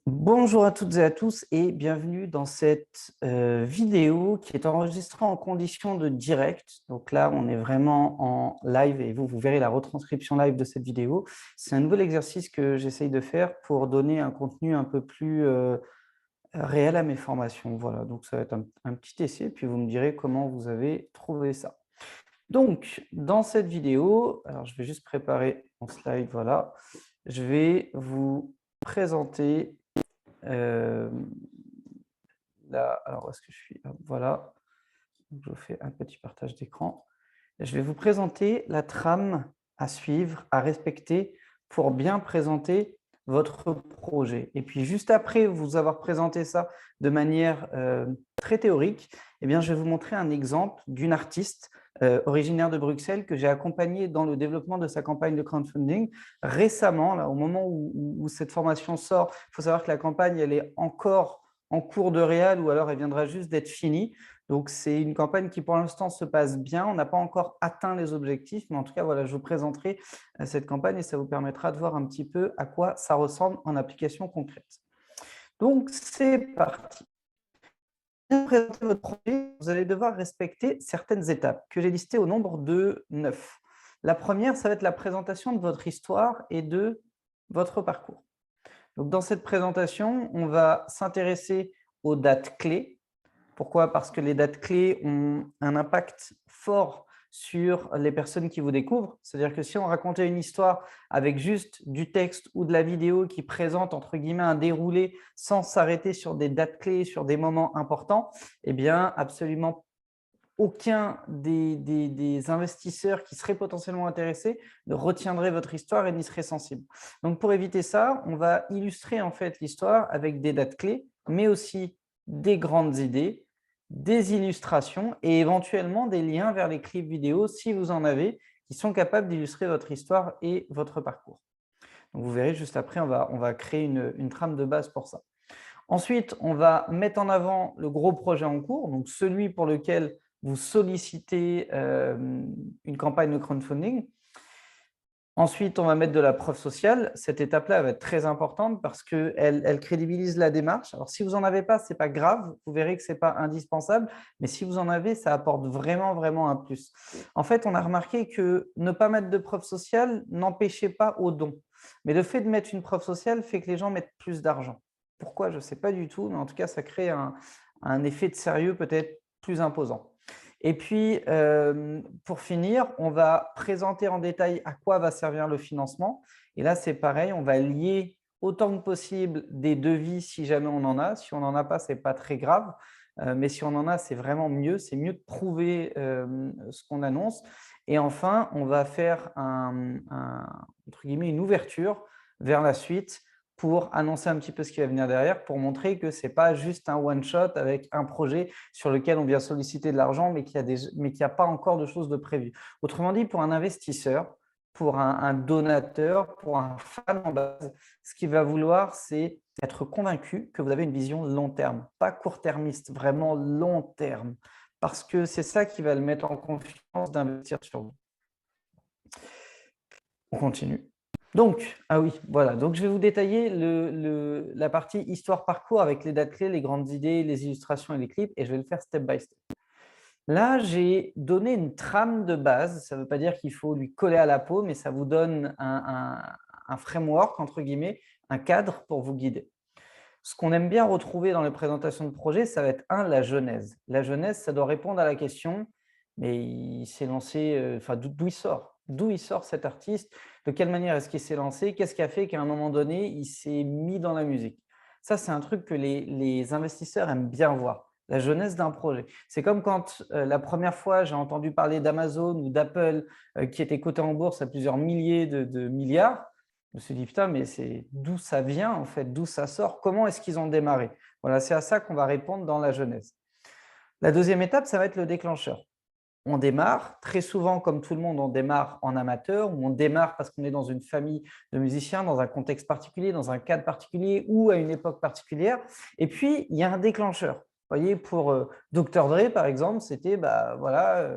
Bonjour à toutes et à tous et bienvenue dans cette vidéo qui est enregistrée en condition de direct. Donc là, on est vraiment en live et vous verrez la retranscription live de cette vidéo. C'est un nouvel exercice que j'essaye de faire pour donner un contenu un peu plus réel à mes formations. Voilà, donc ça va être un petit essai, puis vous me direz comment vous avez trouvé ça. Donc, dans cette vidéo, alors je vais juste préparer mon slide, voilà. Je vais vous présenter euh, là, alors où est-ce que je suis? Hop, voilà, je vous fais un petit partage d'écran. Je vais vous présenter la trame à suivre, à respecter pour bien présenter votre projet. Et puis juste après vous avoir présenté ça de manière très théorique, eh bien, je vais vous montrer un exemple d'une artiste originaire de Bruxelles que j'ai accompagnée dans le développement de sa campagne de crowdfunding récemment, là, au moment où cette formation sort. Il faut savoir que la campagne, elle est encore en cours de réal ou alors elle viendra juste d'être finie. Donc, c'est une campagne qui, pour l'instant, se passe bien. On n'a pas encore atteint les objectifs, mais en tout cas, voilà, je vous présenterai cette campagne et ça vous permettra de voir un petit peu à quoi ça ressemble en application concrète. Donc, c'est parti. Pour présenter votre projet, vous allez devoir respecter certaines étapes que j'ai listées au nombre de 9. La première, ça va être la présentation de votre histoire et de votre parcours. Donc, dans cette présentation, on va s'intéresser aux dates clés. Pourquoi? Parce que les dates clés ont un impact fort sur les personnes qui vous découvrent. C'est-à-dire que si on racontait une histoire avec juste du texte ou de la vidéo qui présente entre guillemets un déroulé sans s'arrêter sur des dates clés, sur des moments importants, eh bien absolument aucun des investisseurs qui seraient potentiellement intéressés ne retiendrait votre histoire et n'y serait sensible. Donc pour éviter ça, on va illustrer en fait l'histoire avec des dates clés, mais aussi des grandes idées, des illustrations et éventuellement des liens vers les clips vidéo si vous en avez qui sont capables d'illustrer votre histoire et votre parcours. Donc vous verrez juste après, on va créer une trame de base pour ça. Ensuite, on va mettre en avant le gros projet en cours, donc celui pour lequel vous sollicitez une campagne de crowdfunding. Ensuite, on va mettre de la preuve sociale. Cette étape-là va être très importante parce qu'elle crédibilise la démarche. Alors, si vous n'en avez pas, ce n'est pas grave. Vous verrez que ce n'est pas indispensable. Mais si vous en avez, ça apporte vraiment, vraiment un plus. En fait, on a remarqué que ne pas mettre de preuve sociale n'empêchait pas au don. Mais le fait de mettre une preuve sociale fait que les gens mettent plus d'argent. Pourquoi? Je ne sais pas du tout. Mais en tout cas, ça crée un effet de sérieux peut-être plus imposant. Et puis, pour finir, on va présenter en détail à quoi va servir le financement. Et là, c'est pareil, on va lier autant que possible des devis si jamais on en a. Si on n'en a pas, ce n'est pas très grave. Mais si on en a, c'est vraiment mieux. C'est mieux de prouver ce qu'on annonce. Et enfin, on va faire entre guillemets, une ouverture vers la suite pour annoncer un petit peu ce qui va venir derrière, pour montrer que ce n'est pas juste un one-shot avec un projet sur lequel on vient solliciter de l'argent, mais qu'il n'y a pas encore de choses de prévues. Autrement dit, pour un investisseur, pour un donateur, pour un fan en base, ce qu'il va vouloir, c'est être convaincu que vous avez une vision long terme, pas court-termiste, vraiment long terme, parce que c'est ça qui va le mettre en confiance d'investir sur vous. On continue. Donc, ah oui, voilà. Donc, je vais vous détailler la partie histoire-parcours avec les dates clés, les grandes idées, les illustrations et les clips, et je vais le faire step by step. Là, j'ai donné une trame de base. Ça ne veut pas dire qu'il faut lui coller à la peau, mais ça vous donne un framework, entre guillemets, un cadre pour vous guider. Ce qu'on aime bien retrouver dans les présentations de projets, ça va être la genèse. La genèse, ça doit répondre à la question, mais il s'est lancé, enfin, d'où il sort? D'où il sort cet artiste? De quelle manière est-ce qu'il s'est lancé? Qu'est-ce qui a fait qu'à un moment donné, il s'est mis dans la musique? Ça, c'est un truc que les investisseurs aiment bien voir, la genèse d'un projet. C'est comme quand la première fois, j'ai entendu parler d'Amazon ou d'Apple qui étaient cotés en bourse à plusieurs milliers de milliards. Je me suis dit, putain, mais c'est d'où ça vient en fait, d'où ça sort, comment est-ce qu'ils ont démarré? Voilà, c'est à ça qu'on va répondre dans la genèse. La deuxième étape, ça va être le déclencheur. On démarre, très souvent, comme tout le monde, on démarre en amateur, ou on démarre parce qu'on est dans une famille de musiciens, dans un contexte particulier, dans un cadre particulier ou à une époque particulière. Et puis, il y a un déclencheur. Vous voyez, pour Dr. Dre, par exemple, c'était, bah, voilà,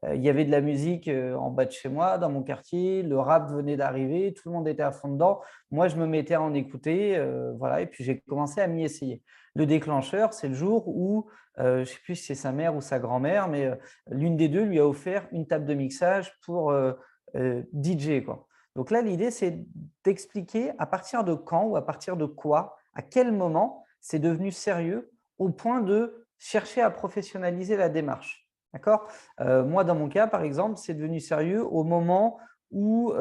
il y avait de la musique en bas de chez moi, dans mon quartier, le rap venait d'arriver, tout le monde était à fond dedans. Moi, je me mettais à en écouter, voilà, et puis j'ai commencé à m'y essayer. Le déclencheur, c'est le jour où, je ne sais plus si c'est sa mère ou sa grand-mère, mais l'une des deux lui a offert une table de mixage pour DJ, quoi. Donc là, l'idée, c'est d'expliquer à partir de quand ou à partir de quoi, à quel moment c'est devenu sérieux au point de chercher à professionnaliser la démarche. D'accord? Moi, dans mon cas, par exemple, c'est devenu sérieux au moment où,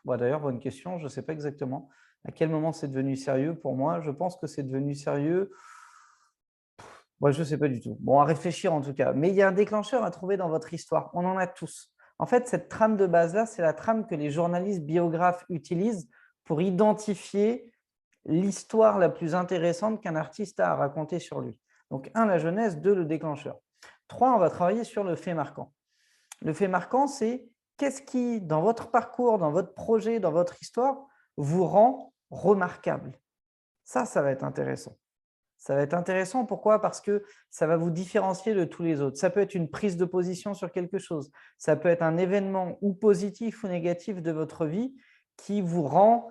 d'ailleurs, bonne question, je ne sais pas exactement à quel moment c'est devenu sérieux pour moi. Je pense que c'est devenu sérieux, je ne sais pas du tout. Bon, à réfléchir en tout cas. Mais il y a un déclencheur à trouver dans votre histoire. On en a tous. En fait, cette trame de base-là, c'est la trame que les journalistes biographes utilisent pour identifier l'histoire la plus intéressante qu'un artiste a à raconter sur lui. Donc, un, la jeunesse, deux, le déclencheur. Trois, on va travailler sur le fait marquant. Le fait marquant, c'est qu'est-ce qui, dans votre parcours, dans votre projet, dans votre histoire, vous rend remarquable. Ça va être intéressant. Ça va être intéressant, pourquoi? Parce que ça va vous différencier de tous les autres. Ça peut être une prise de position sur quelque chose. Ça peut être un événement ou positif ou négatif de votre vie qui vous rend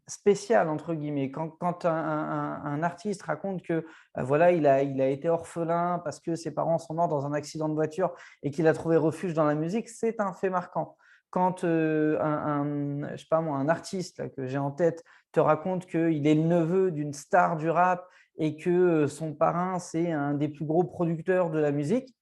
spécial, entre guillemets. Quand un artiste raconte que voilà, il a été orphelin parce que ses parents sont morts dans un accident de voiture et qu'il a trouvé refuge dans la musique, c'est un fait marquant. Quand je sais pas moi, un artiste là, que j'ai en tête te raconte qu'il est le neveu d'une star du rap et que son parrain, c'est un des plus gros producteurs de la musique,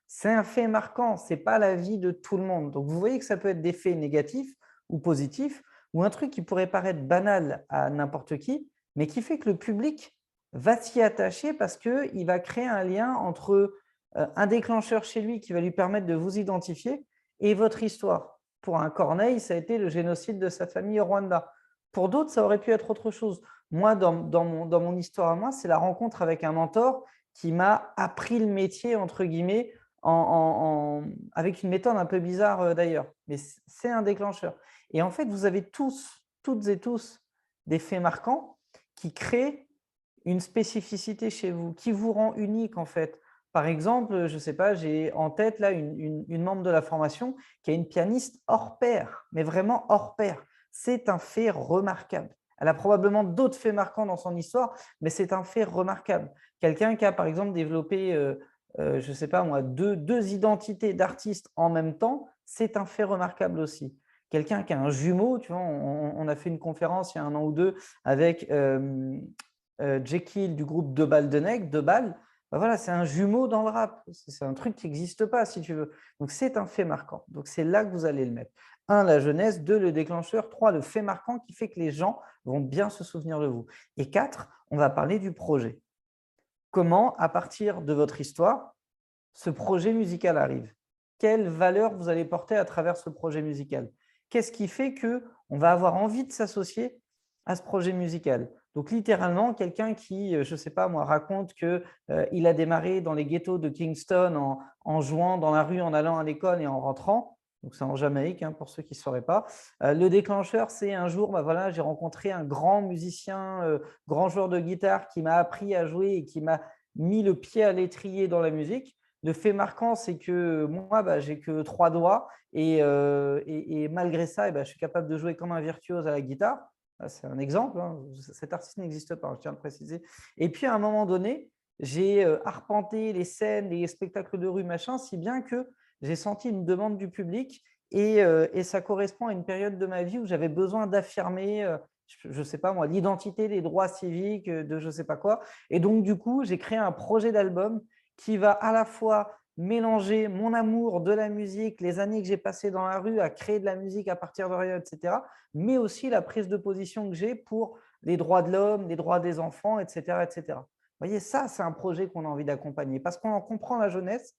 c'est un fait marquant, ce n'est pas la vie de tout le monde. Donc, vous voyez que ça peut être des faits négatifs ou positifs, ou un truc qui pourrait paraître banal à n'importe qui, mais qui fait que le public va s'y attacher parce qu'il va créer un lien entre un déclencheur chez lui qui va lui permettre de vous identifier et votre histoire. Pour un Corneille, ça a été le génocide de sa famille au Rwanda. Pour d'autres, ça aurait pu être autre chose. Moi, dans mon histoire à moi, c'est la rencontre avec un mentor qui m'a appris le métier, entre guillemets, avec une méthode un peu bizarre d'ailleurs. Mais c'est un déclencheur. Et en fait, vous avez toutes et tous, des faits marquants qui créent une spécificité chez vous, qui vous rend unique en fait. Par exemple, je ne sais pas, j'ai en tête là une membre de la formation qui est une pianiste hors pair, mais vraiment hors pair. C'est un fait remarquable. Elle a probablement d'autres faits marquants dans son histoire, mais c'est un fait remarquable. Quelqu'un qui a par exemple développé, je ne sais pas moi, deux identités d'artistes en même temps, c'est un fait remarquable aussi. Quelqu'un qui a un jumeau, tu vois, on a fait une conférence il y a un an ou deux avec Jekyll du groupe Deux Balles de Nec, Deux Balles, voilà, c'est un jumeau dans le rap. C'est un truc qui n'existe pas, si tu veux. Donc, c'est un fait marquant. Donc, c'est là que vous allez le mettre. 1, la jeunesse. 2, le déclencheur. 3, le fait marquant qui fait que les gens vont bien se souvenir de vous. Et 4, on va parler du projet. Comment, à partir de votre histoire, ce projet musical arrive? Quelle valeur vous allez porter à travers ce projet musical? Qu'est-ce qui fait qu'on va avoir envie de s'associer à ce projet musical? Donc, littéralement, quelqu'un qui, je ne sais pas moi, raconte qu'il a démarré dans les ghettos de Kingston en jouant dans la rue, en allant à l'école et en rentrant. Donc, c'est en Jamaïque, hein, pour ceux qui ne sauraient pas. Le déclencheur, c'est un jour, voilà, j'ai rencontré un grand musicien, grand joueur de guitare qui m'a appris à jouer et qui m'a mis le pied à l'étrier dans la musique. Le fait marquant, c'est que moi, j'ai que 3 doigts et malgré ça, je suis capable de jouer comme un virtuose à la guitare. C'est un exemple, hein. Cet artiste n'existe pas, je tiens à le préciser. Et puis, à un moment donné, j'ai arpenté les scènes, les spectacles de rue, machin, si bien que j'ai senti une demande du public et ça correspond à une période de ma vie où j'avais besoin d'affirmer, je ne sais pas moi, l'identité, les droits civiques, de je ne sais pas quoi. Et donc, du coup, j'ai créé un projet d'album qui va à la fois mélanger mon amour de la musique, les années que j'ai passées dans la rue à créer de la musique à partir de rien, etc., mais aussi la prise de position que j'ai pour les droits de l'homme, les droits des enfants, etc., etc. Vous voyez, ça, c'est un projet qu'on a envie d'accompagner parce qu'on en comprend la jeunesse,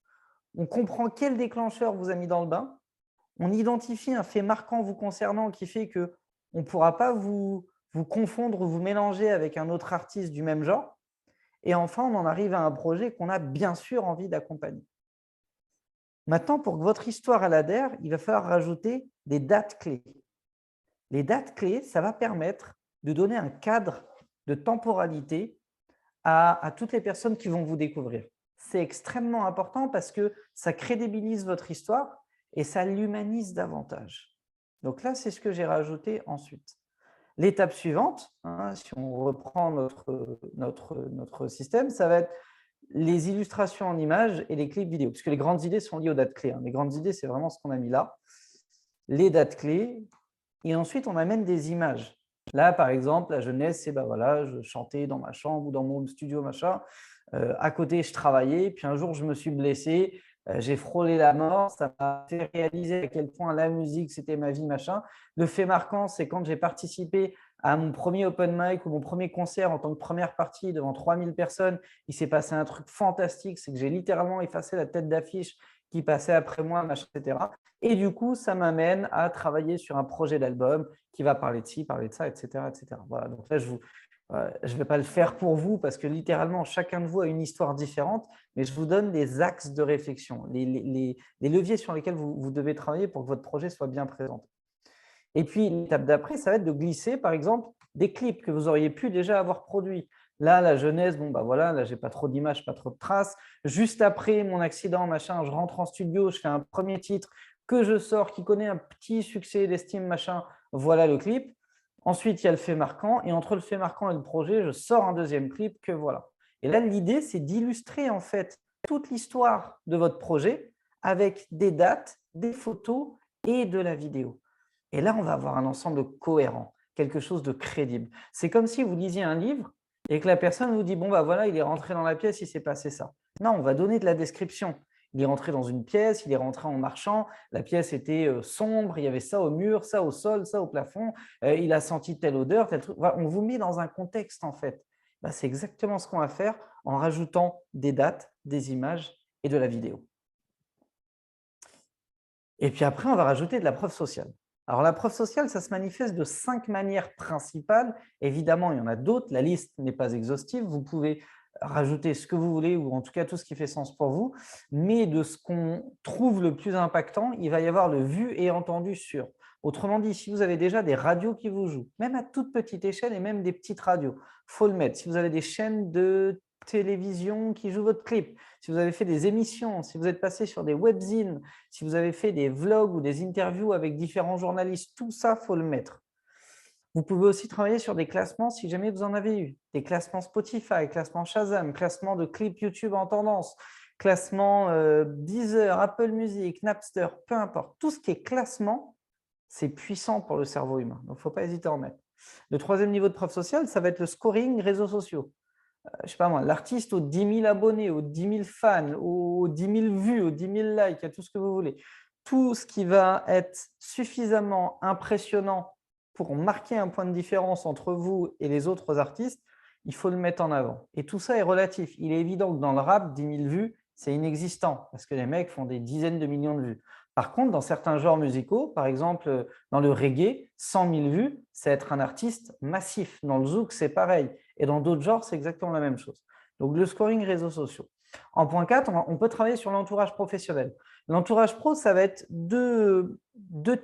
on comprend quel déclencheur vous a mis dans le bain, on identifie un fait marquant vous concernant qui fait qu'on ne pourra pas vous confondre ou vous mélanger avec un autre artiste du même genre. Et enfin, on en arrive à un projet qu'on a bien sûr envie d'accompagner. Maintenant, pour que votre histoire elle adhère, il va falloir rajouter des dates clés. Les dates clés, ça va permettre de donner un cadre de temporalité à toutes les personnes qui vont vous découvrir. c'est extrêmement important parce que ça crédibilise votre histoire et ça l'humanise davantage. Donc là, c'est ce que j'ai rajouté ensuite. L'étape suivante, hein, si on reprend notre système, ça va être les illustrations en images et les clips vidéo, puisque les grandes idées sont liées aux dates clés. Les grandes idées, c'est vraiment ce qu'on a mis là. Les dates clés, et ensuite, on amène des images. Là, par exemple, la jeunesse, c'est voilà, je chantais dans ma chambre ou dans mon studio, machin. À côté, je travaillais, puis un jour, je me suis blessé, j'ai frôlé la mort, ça m'a fait réaliser à quel point la musique, c'était ma vie, machin. Le fait marquant, c'est quand j'ai participé à mon premier open mic ou mon premier concert en tant que première partie devant 3000 personnes, il s'est passé un truc fantastique, c'est que j'ai littéralement effacé la tête d'affiche qui passait après moi, machin, etc. Et du coup, ça m'amène à travailler sur un projet d'album qui va parler de ci, parler de ça, etc. etc. Voilà, donc là, je ne vais pas le faire pour vous parce que littéralement, chacun de vous a une histoire différente, mais je vous donne des axes de réflexion, les leviers sur lesquels vous devez travailler pour que votre projet soit bien présenté. Et puis, l'étape d'après, ça va être de glisser, par exemple, des clips que vous auriez pu déjà avoir produits. Là, la jeunesse, bon, voilà, là, je n'ai pas trop d'images, pas trop de traces. Juste après mon accident, machin, je rentre en studio, je fais un premier titre que je sors, qui connaît un petit succès d'estime, machin, voilà le clip. Ensuite, il y a le fait marquant, et entre le fait marquant et le projet, je sors un deuxième clip que voilà. Et là, l'idée, c'est d'illustrer en fait toute l'histoire de votre projet avec des dates, des photos et de la vidéo. Et là, on va avoir un ensemble cohérent, quelque chose de crédible. C'est comme si vous lisiez un livre et que la personne vous dit, bon, voilà, il est rentré dans la pièce, il s'est passé ça. Non, on va donner de la description. Il est rentré dans une pièce, il est rentré en marchant, la pièce était sombre, il y avait ça au mur, ça au sol, ça au plafond, il a senti telle odeur, tel truc. Voilà, on vous met dans un contexte en fait. C'est exactement ce qu'on va faire en rajoutant des dates, des images et de la vidéo. Et puis après, on va rajouter de la preuve sociale. Alors, la preuve sociale, ça se manifeste de 5 manières principales. Évidemment, il y en a d'autres. La liste n'est pas exhaustive. Vous pouvez rajouter ce que vous voulez ou en tout cas tout ce qui fait sens pour vous. Mais de ce qu'on trouve le plus impactant, il va y avoir le vu et entendu sur. Autrement dit, si vous avez déjà des radios qui vous jouent, même à toute petite échelle et même des petites radios, il faut le mettre. Si vous avez des chaînes de télévision qui jouent votre clip, si vous avez fait des émissions, si vous êtes passé sur des webzines, si vous avez fait des vlogs ou des interviews avec différents journalistes, tout ça, il faut le mettre. Vous pouvez aussi travailler sur des classements si jamais vous en avez eu. Des classements Spotify, classements Shazam, classements de clips YouTube en tendance, classements Deezer, Apple Music, Napster, peu importe. Tout ce qui est classement, c'est puissant pour le cerveau humain. Donc, il ne faut pas hésiter à en mettre. Le troisième niveau de preuve sociale, ça va être le scoring réseaux sociaux. Je ne sais pas moi, l'artiste aux 10 000 abonnés, aux 10 000 fans, aux 10 000 vues, aux 10 000 likes, à tout ce que vous voulez. Tout ce qui va être suffisamment impressionnant pour marquer un point de différence entre vous et les autres artistes, il faut le mettre en avant. Et tout ça est relatif. Il est évident que dans le rap, 10 000 vues, c'est inexistant parce que les mecs font des dizaines de millions de vues. Par contre, dans certains genres musicaux, par exemple dans le reggae, 100 000 vues, c'est être un artiste massif. Dans le zouk, c'est pareil. Et dans d'autres genres, c'est exactement la même chose. Donc, le scoring réseaux sociaux. En point 4, on peut travailler sur l'entourage professionnel. L'entourage pro, ça va être deux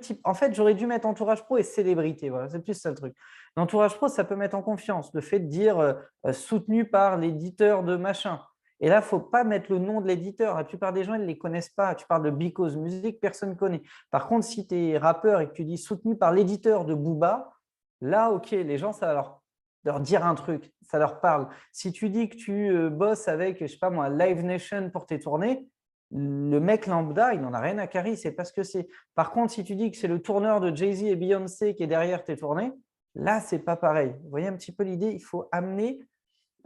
types. En fait, j'aurais dû mettre entourage pro et célébrité. Voilà, c'est plus ça le truc. L'entourage pro, ça peut mettre en confiance. Le fait de dire soutenu par l'éditeur de machin. Et là, il ne faut pas mettre le nom de l'éditeur. La plupart des gens, ils ne les connaissent pas. Tu parles de Because Music, personne ne connaît. Par contre, si tu es rappeur et que tu dis soutenu par l'éditeur de Booba, là, OK, les gens, ça va leur dire un truc, ça leur parle. Si tu dis que tu bosses avec, je ne sais pas moi, Live Nation pour tes tournées, le mec lambda, il n'en a rien à carrer, il sait pas ce que c'est. Par contre, si tu dis que c'est le tourneur de Jay-Z et Beyoncé qui est derrière tes tournées, là, c'est pas pareil. Vous voyez un petit peu l'idée, il faut amener,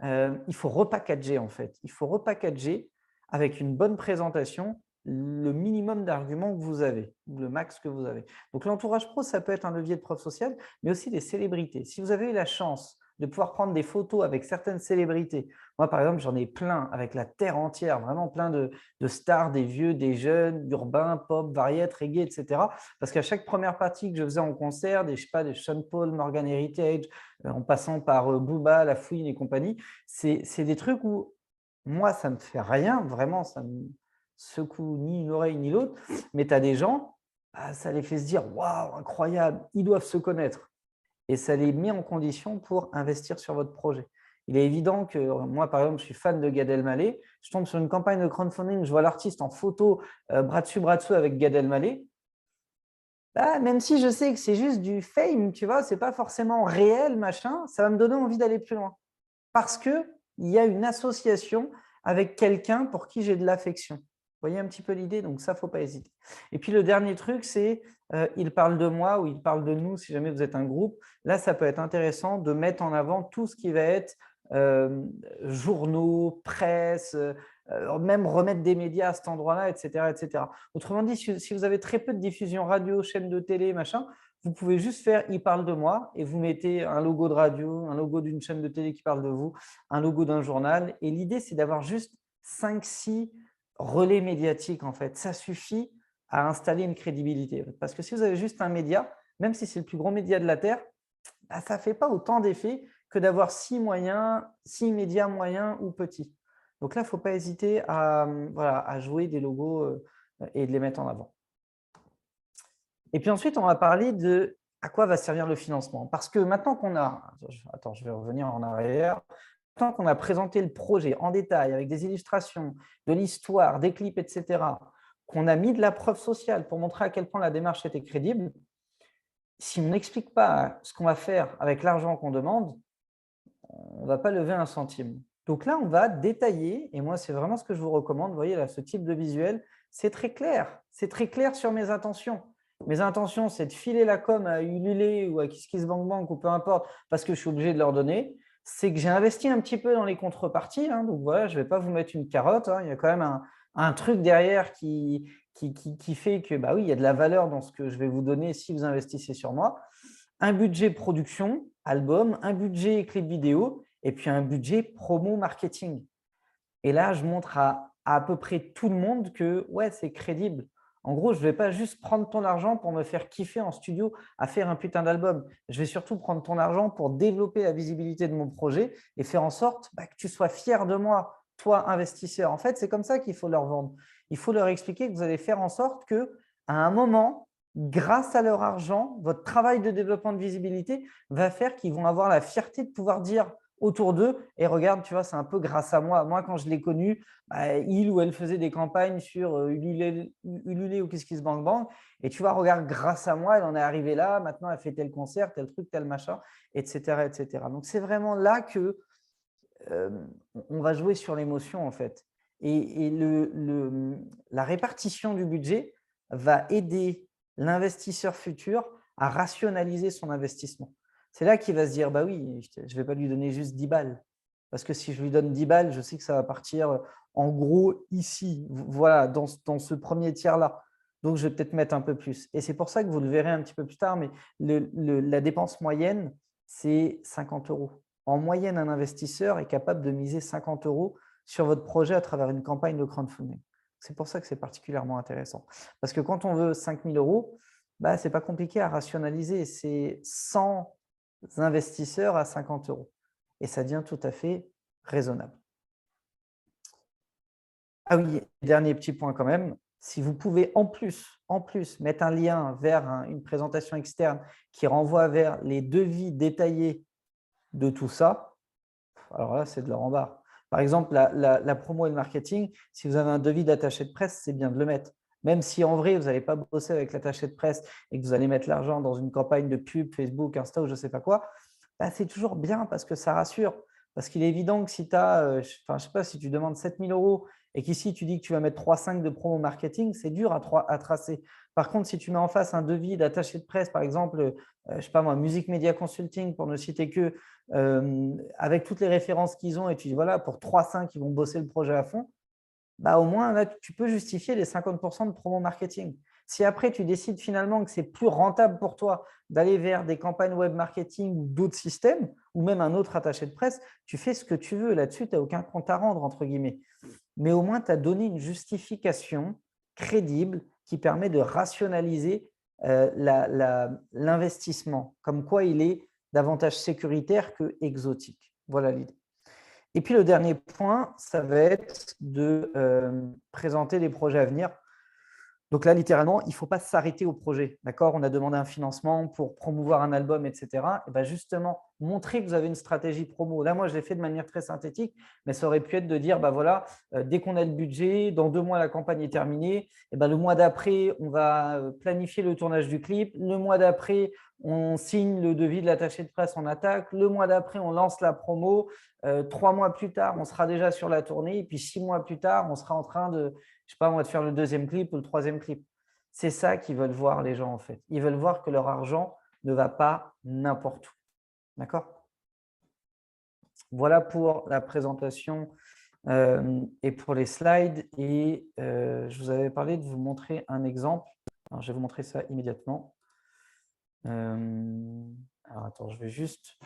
il faut repackager en fait. Il faut repackager avec une bonne présentation le minimum d'arguments que vous avez, le max que vous avez. Donc, l'entourage pro, ça peut être un levier de preuve sociale, mais aussi des célébrités. Si vous avez eu la chance de pouvoir prendre des photos avec certaines célébrités. Moi, par exemple, j'en ai plein avec la terre entière, vraiment plein de stars, des vieux, des jeunes, urbains, pop, variétés, reggae, etc. Parce qu'à chaque première partie que je faisais en concert, je sais pas, des Sean Paul, Morgan Heritage, en passant par Booba, La Fouine et compagnie, c'est des trucs où moi, ça ne me fait rien, vraiment, ça me secoue ni une oreille ni l'autre, mais tu as des gens, ça les fait se dire « Waouh, incroyable, ils doivent se connaître ». Et ça les met en condition pour investir sur votre projet. Il est évident que moi, par exemple, je suis fan de Gad Elmaleh. Je tombe sur une campagne de crowdfunding, je vois l'artiste en photo, bras dessus avec Gad Elmaleh. Bah, même si je sais que c'est juste du fame, tu vois, c'est pas forcément réel, machin, ça va me donner envie d'aller plus loin. Parce qu'il y a une association avec quelqu'un pour qui j'ai de l'affection. Vous voyez un petit peu l'idée? Donc ça, il ne faut pas hésiter. Et puis le dernier truc, c'est il parle de moi ou il parle de nous, si jamais vous êtes un groupe. Là, ça peut être intéressant de mettre en avant tout ce qui va être journaux, presse, même remettre des médias à cet endroit-là, etc., etc. Autrement dit, si vous avez très peu de diffusion radio, chaîne de télé, machin, vous pouvez juste faire « il parle de moi » et vous mettez un logo de radio, un logo d'une chaîne de télé qui parle de vous, un logo d'un journal. Et l'idée, c'est d'avoir juste 5-6 relais médiatiques, en fait. Ça suffit à installer une crédibilité. Parce que si vous avez juste un média, même si c'est le plus gros média de la Terre, bah, ça ne fait pas autant d'effet que d'avoir 6 médias moyens ou petits. Donc là, il ne faut pas hésiter à jouer des logos et de les mettre en avant. Et puis ensuite, on va parler de à quoi va servir le financement. Parce que maintenant qu'on a… Attends, je vais revenir en arrière. Maintenant qu'on a présenté le projet en détail avec des illustrations, de l'histoire, des clips, etc., qu'on a mis de la preuve sociale pour montrer à quel point la démarche était crédible, si on n'explique pas ce qu'on va faire avec l'argent qu'on demande, on ne va pas lever un centime. Donc là, on va détailler, et moi, c'est vraiment ce que je vous recommande. Vous voyez, là, ce type de visuel, c'est très clair. C'est très clair sur mes intentions. Mes intentions, c'est de filer la com à Ulule ou à KissKissBankBank ou peu importe, parce que je suis obligé de leur donner. C'est que j'ai investi un petit peu dans les contreparties. Donc voilà, je ne vais pas vous mettre une carotte. Il y a quand même un truc derrière qui fait que, bah oui, il y a de la valeur dans ce que je vais vous donner si vous investissez sur moi. Un budget production, album, un budget clip vidéo et puis un budget promo marketing. Et là, je montre à peu près tout le monde que ouais, c'est crédible. En gros, je ne vais pas juste prendre ton argent pour me faire kiffer en studio à faire un putain d'album. Je vais surtout prendre ton argent pour développer la visibilité de mon projet et faire en sorte que tu sois fier de moi, toi, investisseur. En fait, c'est comme ça qu'il faut leur vendre. Il faut leur expliquer que vous allez faire en sorte qu'à un moment, grâce à leur argent, votre travail de développement de visibilité va faire qu'ils vont avoir la fierté de pouvoir dire autour d'eux. Et regarde, tu vois, c'est un peu grâce à moi. Moi, quand je l'ai connu, il ou elle faisait des campagnes sur Ulule ou KissKissBankBank. Et tu vois, regarde, grâce à moi, elle en est arrivée là. Maintenant, elle fait tel concert, tel truc, tel machin, etc. etc. Donc, c'est vraiment là que on va jouer sur l'émotion, en fait. Et la répartition du budget va aider l'investisseur futur à rationaliser son investissement. C'est là qu'il va se dire, bah oui, je ne vais pas lui donner juste 10 balles. Parce que si je lui donne 10 balles, je sais que ça va partir en gros ici, voilà, dans ce premier tiers-là. Donc, je vais peut-être mettre un peu plus. Et c'est pour ça que vous le verrez un petit peu plus tard, mais la dépense moyenne, c'est 50 €. En moyenne, un investisseur est capable de miser 50 € sur votre projet à travers une campagne de crowdfunding. C'est pour ça que c'est particulièrement intéressant. Parce que quand on veut 5 000 €, bah, ce n'est pas compliqué à rationaliser. C'est 100 investisseurs à 50 €. Et ça devient tout à fait raisonnable. Ah oui, dernier petit point quand même. Si vous pouvez en plus mettre un lien vers une présentation externe qui renvoie vers les devis détaillés de tout ça, alors là, c'est de leur en bas. Par exemple, la promo et le marketing, si vous avez un devis d'attaché de presse, c'est bien de le mettre. Même si en vrai, vous n'allez pas bosser avec l'attaché de presse et que vous allez mettre l'argent dans une campagne de pub, Facebook, Insta ou je ne sais pas quoi, bah, c'est toujours bien parce que ça rassure. Parce qu'il est évident que si tu as, je ne sais pas, si tu demandes 7 000 € et qu'ici tu dis que tu vas mettre 3,5 de promo marketing, c'est dur à tracer. Par contre, si tu mets en face un devis d'attaché de presse, par exemple, je ne sais pas moi, Music Media Consulting, pour ne citer que, avec toutes les références qu'ils ont, et tu dis voilà, pour 3,5, ils vont bosser le projet à fond, bah, au moins là, tu peux justifier les 50 % de promo marketing. Si après, tu décides finalement que c'est plus rentable pour toi d'aller vers des campagnes web marketing ou d'autres systèmes, ou même un autre attaché de presse, tu fais ce que tu veux. Là-dessus, tu n'as aucun compte à rendre, entre guillemets. Mais au moins, tu as donné une justification crédible qui permet de rationaliser l'investissement, comme quoi il est davantage sécuritaire que exotique. Voilà l'idée. Et puis, le dernier point, ça va être de présenter les projets à venir. Donc là, littéralement, il ne faut pas s'arrêter au projet. D'accord ? On a demandé un financement pour promouvoir un album, etc. Et bien justement, montrer que vous avez une stratégie promo. Là, moi, je l'ai fait de manière très synthétique, mais ça aurait pu être de dire, bah voilà, dès qu'on a le budget, dans 2 mois, la campagne est terminée. Et ben, le mois d'après, on va planifier le tournage du clip. Le mois d'après, on signe le devis de l'attaché de presse, on attaque. Le mois d'après, on lance la promo. 3 mois plus tard, on sera déjà sur la tournée. Et puis 6 mois plus tard, on sera en train de, je sais pas, moi, de faire le 2e clip ou le 3e clip. C'est ça qu'ils veulent voir, les gens, en fait. Ils veulent voir que leur argent ne va pas n'importe où. D'accord? Voilà pour la présentation et pour les slides. Et je vous avais parlé de vous montrer un exemple. Alors, je vais vous montrer ça immédiatement. Alors, attends, je vais juste…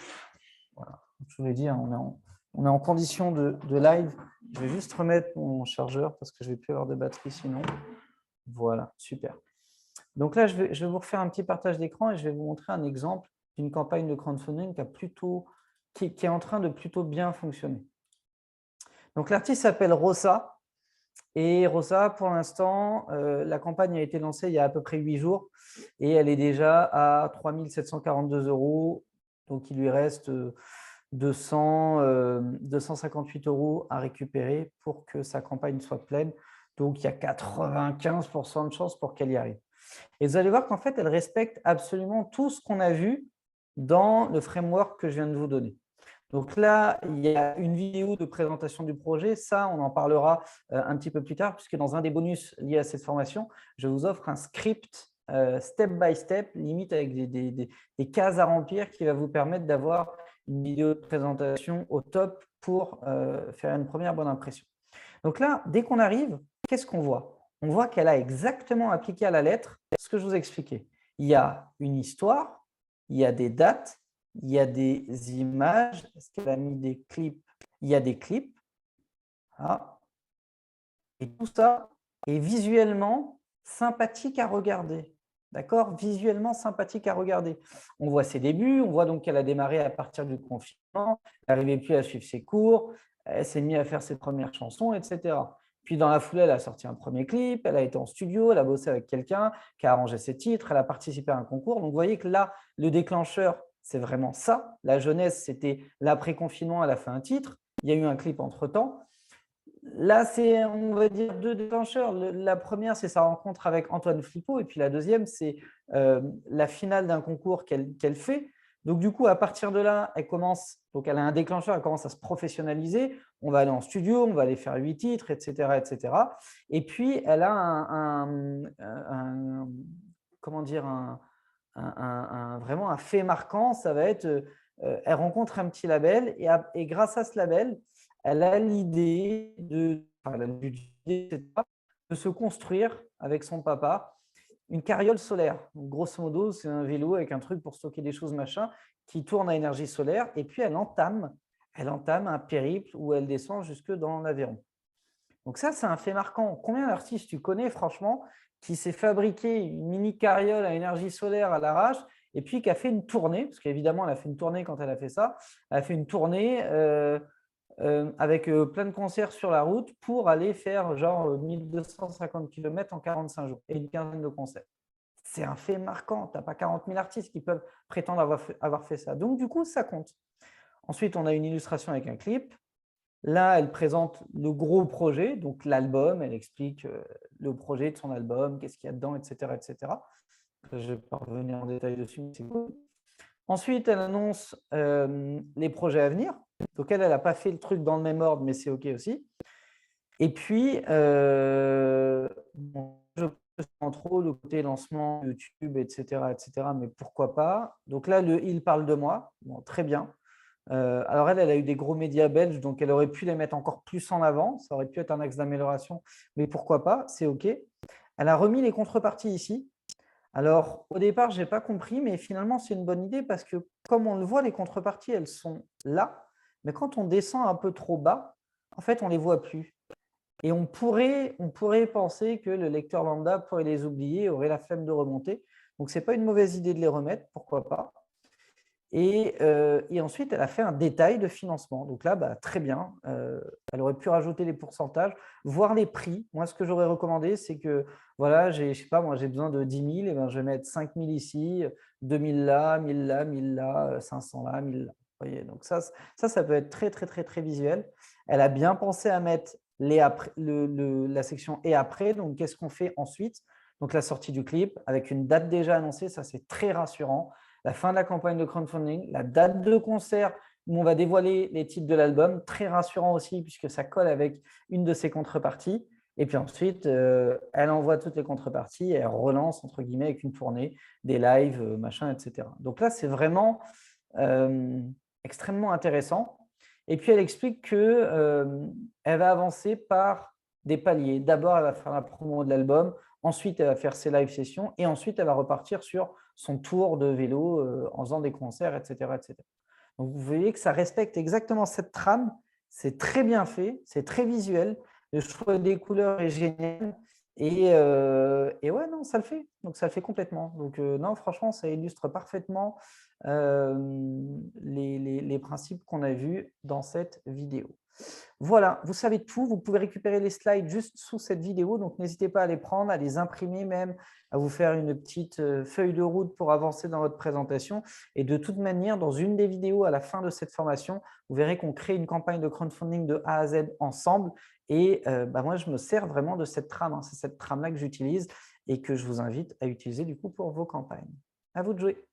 Voilà. Je vous l'ai dit, on est en condition de live. Je vais juste remettre mon chargeur parce que je ne vais plus avoir de batterie sinon. Voilà, super. Donc là, je vais vous refaire un petit partage d'écran et je vais vous montrer un exemple d'une campagne de crowdfunding qui est en train de plutôt bien fonctionner. Donc l'artiste s'appelle Rosa. Et Rosa, pour l'instant, la campagne a été lancée il y a à peu près 8 jours et elle est déjà à 3 742 €. Donc, il lui reste 258 € à récupérer pour que sa campagne soit pleine. Donc, il y a 95% de chances pour qu'elle y arrive. Et vous allez voir qu'en fait, elle respecte absolument tout ce qu'on a vu dans le framework que je viens de vous donner. Donc là, il y a une vidéo de présentation du projet. Ça, on en parlera un petit peu plus tard, puisque dans un des bonus liés à cette formation, je vous offre un script step by step, limite avec des cases à remplir qui va vous permettre d'avoir une vidéo de présentation au top pour faire une première bonne impression. Donc là, dès qu'on arrive, qu'est-ce qu'on voit? On voit qu'elle a exactement appliqué à la lettre ce que je vous ai expliqué. Il y a une histoire, il y a des dates, il y a des images. Est-ce qu'elle a mis des clips? Il y a des clips. Voilà. Et tout ça est visuellement sympathique à regarder. D'accord? Visuellement sympathique à regarder. On voit ses débuts, on voit donc qu'elle a démarré à partir du confinement, elle n'arrivait plus à suivre ses cours, elle s'est mise à faire ses premières chansons, etc. Puis dans la foulée, elle a sorti un premier clip, elle a été en studio, elle a bossé avec quelqu'un qui a arrangé ses titres, elle a participé à un concours. Donc vous voyez que là, le déclencheur, c'est vraiment ça. La jeunesse, c'était l'après-confinement, elle a fait un titre, il y a eu un clip entre-temps. Là, c'est, on va dire, 2 déclencheurs. La première, c'est sa rencontre avec Antoine Flippot. Et puis la deuxième, c'est la finale d'un concours qu'elle fait. Donc, du coup, à partir de là, donc elle a un déclencheur, elle commence à se professionnaliser. On va aller en studio, on va aller faire 8 titres, etc., etc. Et puis, elle a comment dire, vraiment un fait marquant. Ça va être, elle rencontre un petit label et grâce à ce label, elle a l'idée de se construire avec son papa une carriole solaire. Donc, grosso modo, c'est un vélo avec un truc pour stocker des choses, machin, qui tourne à énergie solaire. Et puis, elle entame un périple où elle descend jusque dans l'Aveyron. Donc ça, c'est un fait marquant. Combien d'artistes tu connais, franchement, qui s'est fabriqué une mini carriole à énergie solaire à l'arrache et puis qui a fait une tournée, parce qu'évidemment, elle a fait une tournée quand elle a fait ça, elle a fait une tournée avec plein de concerts sur la route pour aller faire genre 1250 km en 45 jours et une quinzaine de concerts. C'est un fait marquant. Tu n'as pas 40 000 artistes qui peuvent prétendre avoir fait ça. Donc, du coup, ça compte. Ensuite, on a une illustration avec un clip. Là, elle présente le gros projet, donc l'album. Elle explique le projet de son album, qu'est-ce qu'il y a dedans, etc., etc. Je ne vais pas revenir en détail dessus, mais c'est cool. Ensuite, elle annonce les projets à venir. Donc, elle n'a pas fait le truc dans le même ordre, mais c'est OK aussi. Et puis, je ne trop le côté lancement YouTube, etc., mais pourquoi pas. Donc là, il parle de moi. Bon, très bien. Alors, elle a eu des gros médias belges, donc elle aurait pu les mettre encore plus en avant. Ça aurait pu être un axe d'amélioration, mais pourquoi pas, c'est OK. Elle a remis les contreparties ici. Alors, au départ, je n'ai pas compris, mais finalement, c'est une bonne idée parce que, comme on le voit, les contreparties, elles sont là. Mais quand on descend un peu trop bas, en fait, on ne les voit plus. Et on pourrait penser que le lecteur lambda pourrait les oublier, aurait la flemme de remonter. Donc, ce n'est pas une mauvaise idée de les remettre, pourquoi pas. Et ensuite, elle a fait un détail de financement. Donc là, bah, très bien. Elle aurait pu rajouter les pourcentages, voir les prix. Moi, ce que j'aurais recommandé, c'est que, voilà, je sais pas, moi, j'ai besoin de 10 000, et ben, je vais mettre 5 000 ici, 2 000 là, 1 000 là, 1 000 là, 500 là, 1 000 là. Voyez, donc ça peut être très, très, très, très visuel. Elle a bien pensé à mettre la section «et après», donc qu'est-ce qu'on fait ensuite? Donc la sortie du clip avec une date déjà annoncée, ça c'est très rassurant. La fin de la campagne de crowdfunding, la date de concert où on va dévoiler les titres de l'album, très rassurant aussi puisque ça colle avec une de ses contreparties. Et puis ensuite, elle envoie toutes les contreparties et elle relance entre guillemets avec une tournée, des lives, machin, et cetera. Donc là, c'est vraiment, extrêmement intéressant. Et puis elle explique que, elle va avancer par des paliers. D'abord, elle va faire la promo de l'album, ensuite elle va faire ses live sessions et ensuite elle va repartir sur son tour de vélo, en faisant des concerts et cetera, et cetera. Donc vous voyez que ça respecte exactement cette trame, c'est très bien fait, c'est très visuel, le choix des couleurs est génial et ouais, non, ça le fait, donc ça le fait complètement. Donc non, franchement, ça illustre parfaitement, les principes qu'on a vus dans cette vidéo. Voilà, vous savez tout. Vous pouvez récupérer les slides juste sous cette vidéo. Donc, n'hésitez pas à les prendre, à les imprimer même, à vous faire une petite feuille de route pour avancer dans votre présentation. Et de toute manière, dans une des vidéos à la fin de cette formation, vous verrez qu'on crée une campagne de crowdfunding de A à Z ensemble. Et moi, je me sers vraiment de cette trame, hein. C'est cette trame-là que j'utilise et que je vous invite à utiliser du coup pour vos campagnes. À vous de jouer.